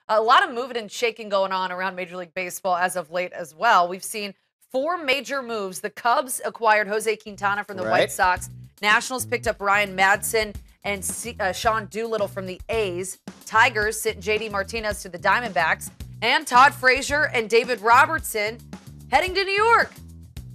A lot of moving and shaking going on around Major League Baseball as of late as well. We've seen four major moves. The Cubs acquired Jose Quintana from the White Sox. Nationals picked up Ryan Madson and Sean Doolittle from the A's. Tigers sent J.D. Martinez to the Diamondbacks. And Todd Frazier and David Robertson heading to New York.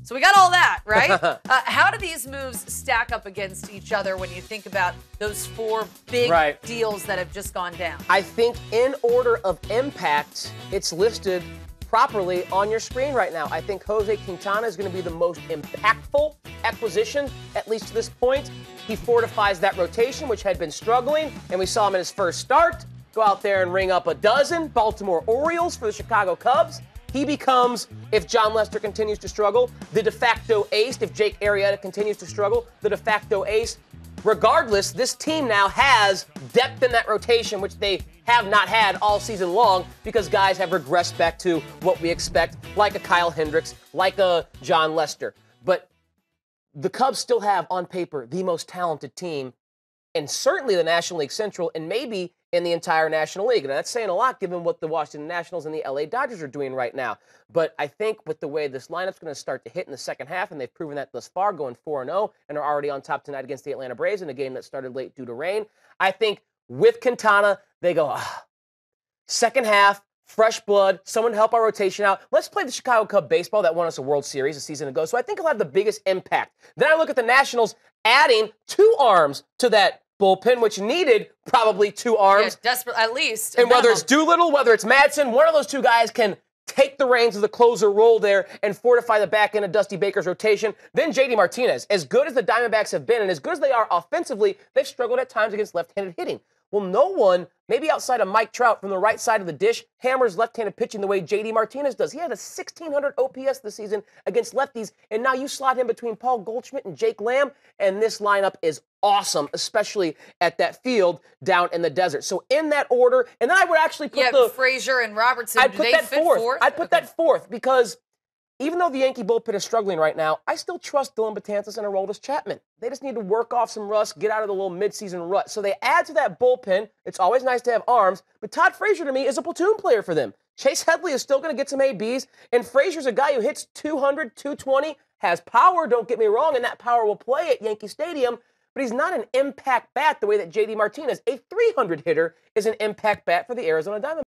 So we got all that, right? How do these moves stack up against each other when you think about those four big deals that have just gone down? I think in order of impact, it's listed properly on your screen right now. I think Jose Quintana is going to be the most impactful acquisition, at least to this point. He fortifies that rotation, which had been struggling, and we saw him in his first start go out there and ring up a dozen Baltimore Orioles for the Chicago Cubs. He becomes, if John Lester continues to struggle, the de facto ace. If Jake Arrieta continues to struggle, the de facto ace. Regardless, this team now has depth in that rotation, which they have not had all season long because guys have regressed back to what we expect, like a Kyle Hendricks, like a John Lester. But the Cubs still have, on paper, the most talented team, and certainly the National League Central, and maybe in the entire National League. And that's saying a lot given what the Washington Nationals and the LA Dodgers are doing right now. But I think with the way this lineup's going to start to hit in the second half, and they've proven that thus far, going 4-0, and are already on top tonight against the Atlanta Braves in a game that started late due to rain, I think with Quintana, they go, second half, fresh blood, someone to help our rotation out. Let's play the Chicago Cub baseball that won us a World Series a season ago. So I think it'll have the biggest impact. Then I look at the Nationals adding two arms to that bullpen, which needed probably two arms. Yeah, desperate, at least. And whether it's Doolittle, whether it's Madsen, one of those two guys can take the reins of the closer role there and fortify the back end of Dusty Baker's rotation. Then J.D. Martinez, as good as the Diamondbacks have been and as good as they are offensively, they've struggled at times against left-handed hitting. Well, no one, maybe outside of Mike Trout from the right side of the dish, hammers left-handed pitching the way J.D. Martinez does. He had a 1,600 OPS this season against lefties, and now you slot him between Paul Goldschmidt and Jake Lamb, and this lineup is awesome, especially at that field down in the desert. So in that order, and then I would actually put Frazier and Robertson, I'd put that fourth. I'd put that fourth because even though the Yankee bullpen is struggling right now, I still trust Dylan Betances and Aroldis Chapman. They just need to work off some rust, get out of the little midseason rut. So they add to that bullpen. It's always nice to have arms, but Todd Frazier to me is a platoon player for them. Chase Headley is still going to get some ABs, and Frazier's a guy who hits 200, 220, has power, don't get me wrong, and that power will play at Yankee Stadium, but he's not an impact bat the way that J.D. Martinez, a 300 hitter, is an impact bat for the Arizona Diamondbacks.